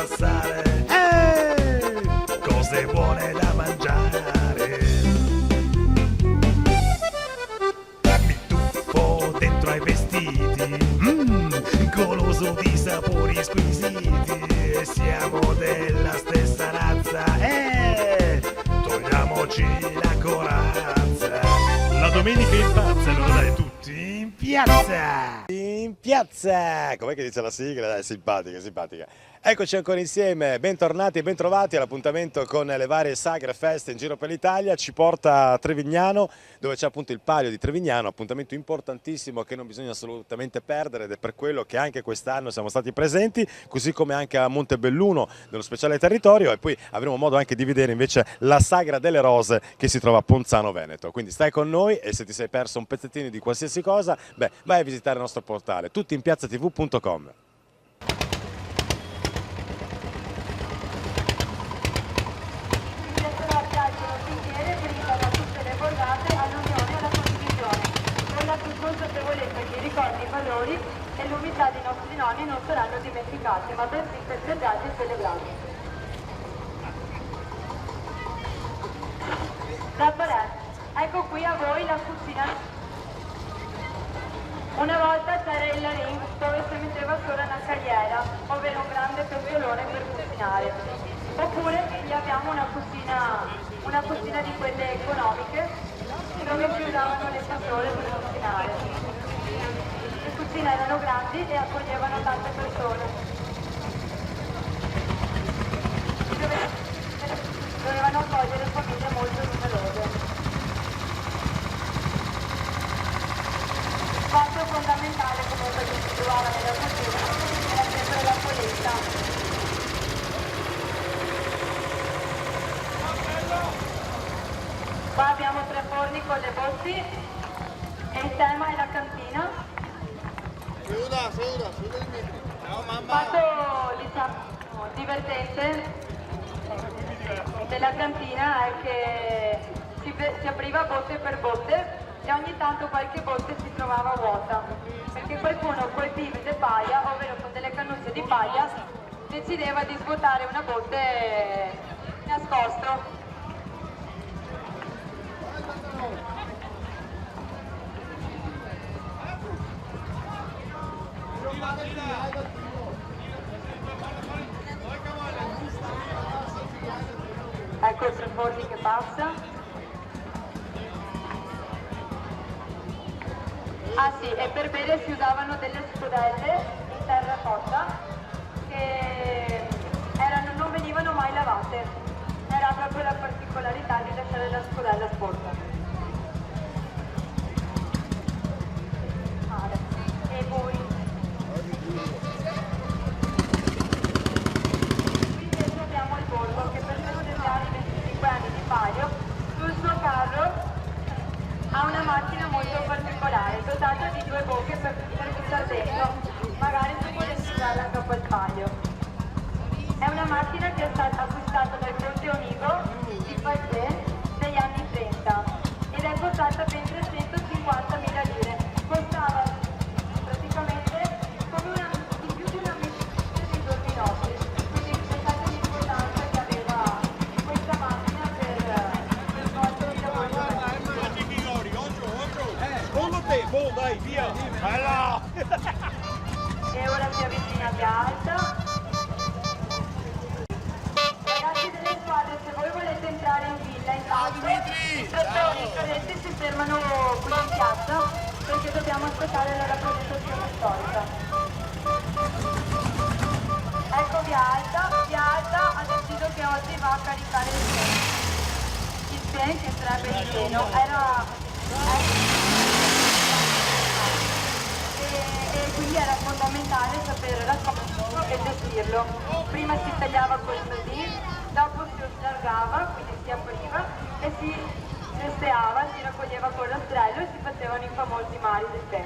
passare, cose buone da mangiare. Mi tuffo dentro ai vestiti, goloso di sapori squisiti. Siamo della stessa razza, togliamoci la corazza. La domenica impazzano, dai, tutti in piazza! In piazza! Com'è che dice la sigla? Dai, simpatica, simpatica. Eccoci ancora insieme, bentornati e bentrovati all'appuntamento con le varie sagre e feste in giro per l'Italia. Ci porta a Trevignano, dove c'è appunto il Palio di Trevignano, appuntamento importantissimo che non bisogna assolutamente perdere, ed è per quello che anche quest'anno siamo stati presenti, così come anche a Montebelluno dello speciale territorio, e poi avremo modo anche di vedere invece la Sagra delle Rose che si trova a Ponzano Veneto. Quindi stai con noi, e se ti sei perso un pezzettino di qualsiasi cosa, beh, vai a visitare il nostro portale tuttiinpiazzatv.com. Consapevolezza che i ricordi, i valori e l'umiltà dei nostri nonni non saranno dimenticati, ma bensì festeggiati e celebrati. Raffaele, ecco qui a voi la cucina. Una volta c'era il ring dove si metteva solo una carriera, ovvero un grande pentolone per cucinare. Oppure qui abbiamo una cucina di quelle economiche, dove si usavano le casserole per cucinare. Le cucine erano grandi e accoglievano tante persone. Dovevano accogliere famiglie molto numerose. Il fatto fondamentale comunque che si trovava nella cucina era sempre la polenta. Qua abbiamo 3 forni con le botti e il tema è la cantina. Il fatto, diciamo, divertente della cantina è che si apriva botte per botte e ogni tanto qualche botte si trovava vuota, perché qualcuno col pivot paglia, ovvero con delle cannucce di paglia, decideva di svuotare una botte nascosto. Ecco il 3 forni che passa. Ah sì, e per bere si usavano delle scodelle in terracotta che non venivano mai lavate. Era proprio la particolarità di lasciare la scodella sporca. E poi qui invece abbiamo il Volvo che per festeggiare i 25 anni di Palio sul suo carro ha una macchina molto particolare, dotata di 2 bocche per buttare dentro, magari tu volessi usarla anche al Palio. È una macchina che è stata acquistata dal conte Onigo di Paese negli anni 30 ed è costata ben 350.000 lire. Costava praticamente come di più di una metà dei giorni nostri, quindi pensate l'importanza che aveva questa macchina per svolgere il lavoro. Dai, via! E ora si avvicina via Alta. Ragazzi delle squadre, se voi volete entrare in villa, intanto i trattori e i carretti si fermano qui in piazza perché dobbiamo aspettare la rappresentazione storica. Ecco via Alta ha deciso che oggi va a caricare il treno che sarebbe il treno, e quindi era fondamentale sapere raccoglierlo e gestirlo. Prima si tagliava così, dopo si allargava, quindi si apriva e si gesteava, si raccoglieva con rastrello e si facevano i famosi mari del tè.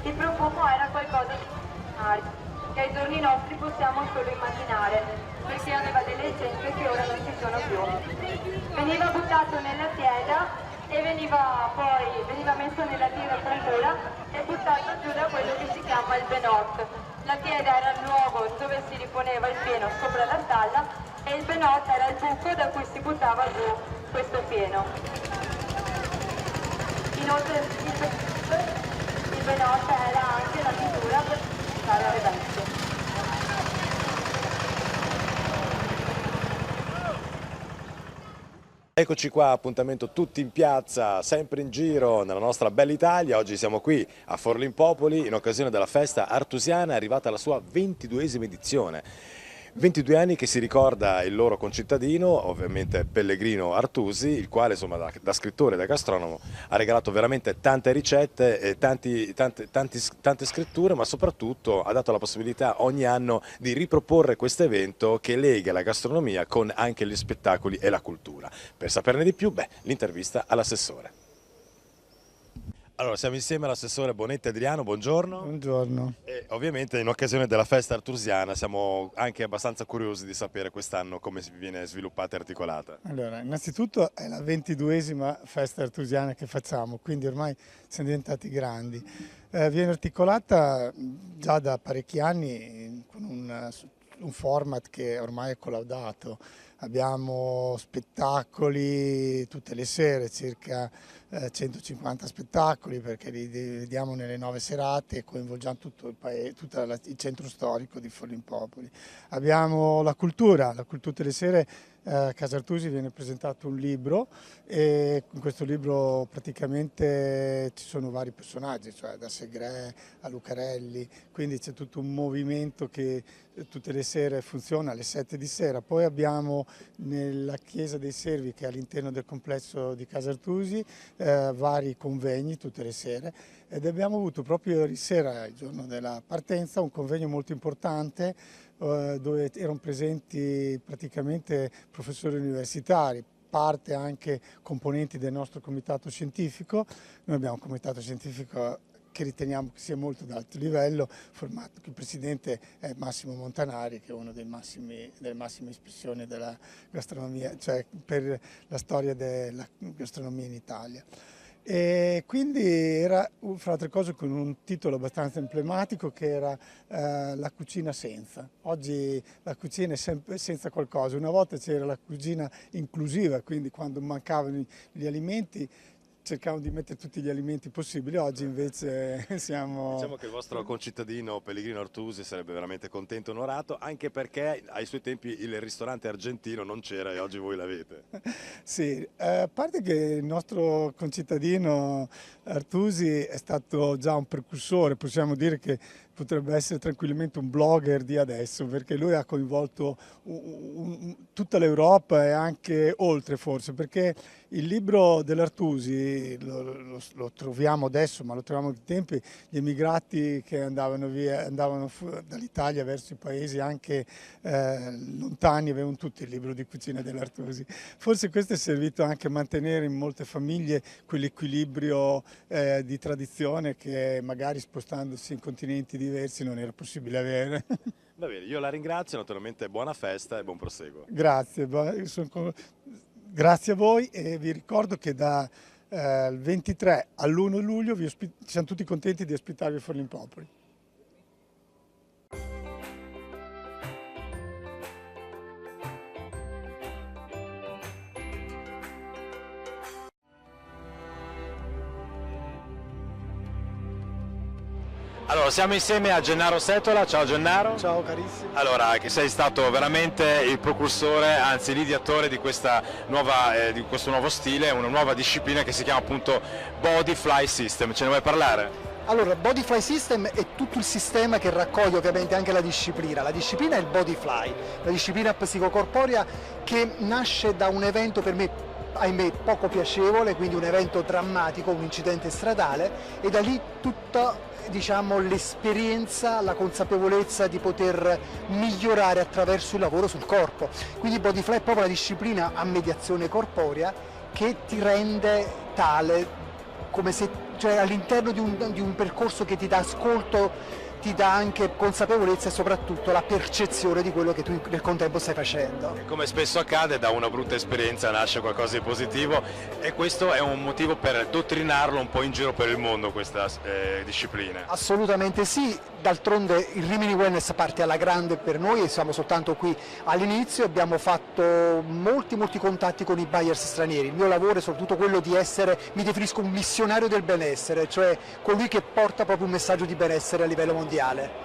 Il profumo era qualcosa di straordinario, che ai giorni nostri possiamo solo immaginare, perché aveva delle essenze che ora non ci sono più. Veniva buttato nella tiela e veniva messo nella tiratura e buttato giù da quello che si chiama il benot. La piega era il luogo dove si riponeva il fieno sopra la stalla e il benot era il buco da cui si buttava giù questo fieno. Inoltre il benot era anche la misura per fare le bestie. Eccoci qua, appuntamento tutti in piazza, sempre in giro nella nostra bella Italia. Oggi siamo qui a Forlimpopoli in occasione della festa artusiana, è arrivata la sua 22esima edizione. 22 anni che si ricorda il loro concittadino, ovviamente Pellegrino Artusi, il quale insomma da scrittore e da gastronomo ha regalato veramente tante ricette e tante scritture, ma soprattutto ha dato la possibilità ogni anno di riproporre questo evento che lega la gastronomia con anche gli spettacoli e la cultura. Per saperne di più, l'intervista all'assessore. Allora, siamo insieme all'assessore Bonetti Adriano, buongiorno. Buongiorno. E ovviamente in occasione della festa artusiana siamo anche abbastanza curiosi di sapere quest'anno come viene sviluppata e articolata. Allora, innanzitutto è la 22esima festa artusiana che facciamo, quindi ormai siamo diventati grandi. Viene articolata già da parecchi anni con un format che ormai è collaudato. Abbiamo spettacoli tutte le sere, circa 150 spettacoli, perché li dividiamo nelle 9 serate e coinvolgiamo tutto il paese, tutto il centro storico di Forlimpopoli. Abbiamo la cultura tutte le sere. A Casa Artusi viene presentato un libro e in questo libro praticamente ci sono vari personaggi, cioè da Segre a Lucarelli, quindi c'è tutto un movimento che tutte le sere funziona alle 7 di sera. Poi abbiamo nella Chiesa dei Servi, che è all'interno del complesso di Casa Artusi, vari convegni tutte le sere, ed abbiamo avuto proprio ieri sera, il giorno della partenza, un convegno molto importante dove erano presenti praticamente professori universitari, parte anche componenti del nostro comitato scientifico. Noi abbiamo un comitato scientifico che riteniamo che sia molto d'alto livello, formato, il presidente è Massimo Montanari, che è uno delle massime espressioni della gastronomia, cioè per la storia della gastronomia in Italia. E quindi era, fra altre cose, con un titolo abbastanza emblematico che era La cucina senza. Oggi la cucina è sempre senza qualcosa. Una volta c'era la cucina inclusiva, quindi quando mancavano gli alimenti cercavamo di mettere tutti gli alimenti possibili, oggi invece siamo... Diciamo che il vostro concittadino Pellegrino Artusi sarebbe veramente contento e onorato, anche perché ai suoi tempi il ristorante argentino non c'era e oggi voi l'avete. Sì, a parte che il nostro concittadino Artusi è stato già un precursore, possiamo dire che potrebbe essere tranquillamente un blogger di adesso, perché lui ha coinvolto tutta l'Europa e anche oltre forse, perché il libro dell'Artusi lo troviamo adesso, ma lo troviamo ai tempi, gli emigrati che andavano dall'Italia verso i paesi anche lontani avevano tutti il libro di cucina dell'Artusi. Forse questo è servito anche a mantenere in molte famiglie quell'equilibrio di tradizione che magari spostandosi in continenti diversi non era possibile avere. Va bene, io la ringrazio, naturalmente buona festa e buon proseguo. Grazie, grazie a voi e vi ricordo che dal 23 all'1 luglio siamo tutti contenti di ospitarvi a Forlimpopoli. Allora, siamo insieme a Gennaro Setola, ciao Gennaro. Ciao carissimo. Allora, che sei stato veramente il precursore, anzi l'ideatore di questo nuovo stile, una nuova disciplina che si chiama appunto Body Fly System, ce ne vuoi parlare? Allora, Body Fly System è tutto il sistema che raccoglie ovviamente anche la disciplina. La disciplina è il Body Fly, la disciplina psicocorporea che nasce da un evento per me, ahimè, poco piacevole, quindi un evento drammatico, un incidente stradale, e da lì tutta, diciamo, l'esperienza, la consapevolezza di poter migliorare attraverso il lavoro sul corpo. Quindi Bodyfly è proprio la disciplina a mediazione corporea che ti rende tale, come se, cioè all'interno di un percorso che ti dà ascolto, ti dà anche consapevolezza e soprattutto la percezione di quello che tu nel contempo stai facendo. Come spesso accade, da una brutta esperienza nasce qualcosa di positivo e questo è un motivo per dottrinarlo un po' in giro per il mondo, questa disciplina. Assolutamente sì, d'altronde il Rimini Wellness parte alla grande per noi e siamo soltanto qui all'inizio, abbiamo fatto molti contatti con i buyers stranieri. Il mio lavoro è soprattutto quello di essere, mi definisco un missionario del benessere, cioè colui che porta proprio un messaggio di benessere a livello mondiale.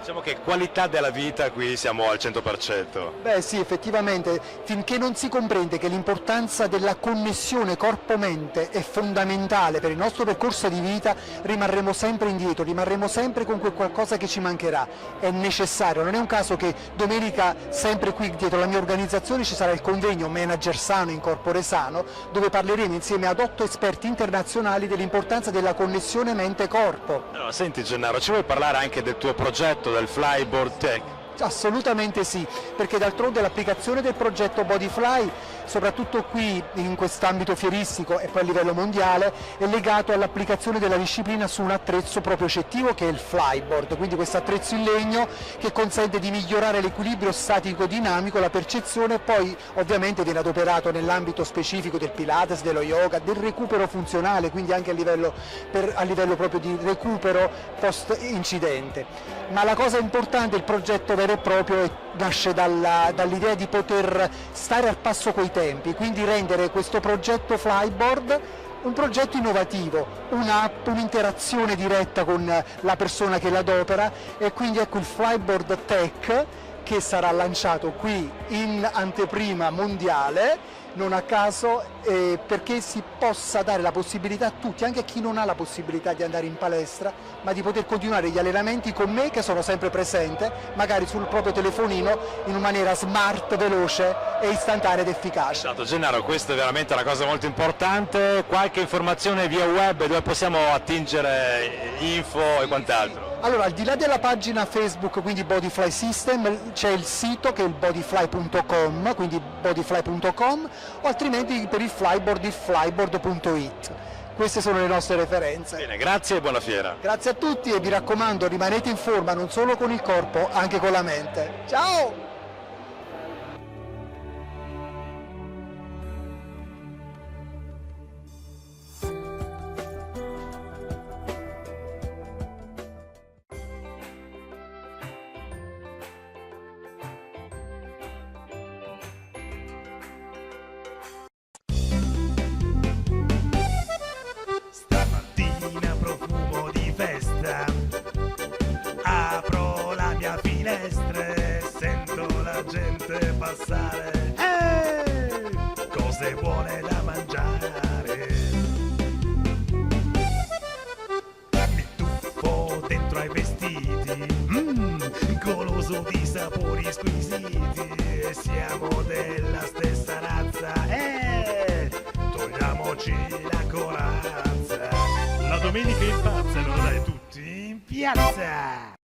Diciamo che qualità della vita qui siamo al 100%. Beh sì, effettivamente, finché non si comprende che l'importanza della connessione corpo-mente è fondamentale per il nostro percorso di vita, rimarremo sempre indietro, rimarremo sempre con quel qualcosa che ci mancherà. È necessario, non è un caso che domenica, sempre qui dietro la mia organizzazione, ci sarà il convegno Manager Sano in Corpore Sano, dove parleremo insieme ad 8 esperti internazionali dell'importanza della connessione mente-corpo. Allora, senti Gennaro, ci vuoi parlare anche del tuo progetto, del Flyboard Tech? Assolutamente sì, perché d'altronde l'applicazione del progetto Bodyfly, soprattutto qui in quest'ambito fieristico e poi a livello mondiale, è legato all'applicazione della disciplina su un attrezzo propriocettivo che è il Flyboard, quindi questo attrezzo in legno che consente di migliorare l'equilibrio statico-dinamico, la percezione, e poi ovviamente viene adoperato nell'ambito specifico del Pilates, dello yoga, del recupero funzionale, quindi anche a livello proprio di recupero post-incidente. Ma la cosa importante, il progetto vero e proprio, nasce dall'idea di poter stare al passo coi tempi, quindi rendere questo progetto Flyboard un progetto innovativo, un'app, un'interazione diretta con la persona che l'adopera, e quindi ecco il Flyboard Tech che sarà lanciato qui in anteprima mondiale, non a caso, perché si possa dare la possibilità a tutti, anche a chi non ha la possibilità di andare in palestra, ma di poter continuare gli allenamenti con me, che sono sempre presente, magari sul proprio telefonino, in maniera smart, veloce e istantanea ed efficace. Esatto, Gennaro, questa è veramente una cosa molto importante. Qualche informazione via web dove possiamo attingere info e quant'altro? Allora, al di là della pagina Facebook, quindi Bodyfly System, c'è il sito che è il bodyfly.com, quindi bodyfly.com, o altrimenti per il Flyboard il flyboard.it. Queste sono le nostre referenze. Bene, grazie e buona fiera. Grazie a tutti e vi raccomando, rimanete in forma non solo con il corpo, anche con la mente. Ciao! Stamattina profumo di festa, apro la mia finestra e sento la gente passare. Cose buone da mangiare. Mi tuffo dentro ai vestiti, goloso di sapori squisiti. Siamo della stessa razza, togliamoci la corazza. La domenica impazza, allora dai tutti in piazza!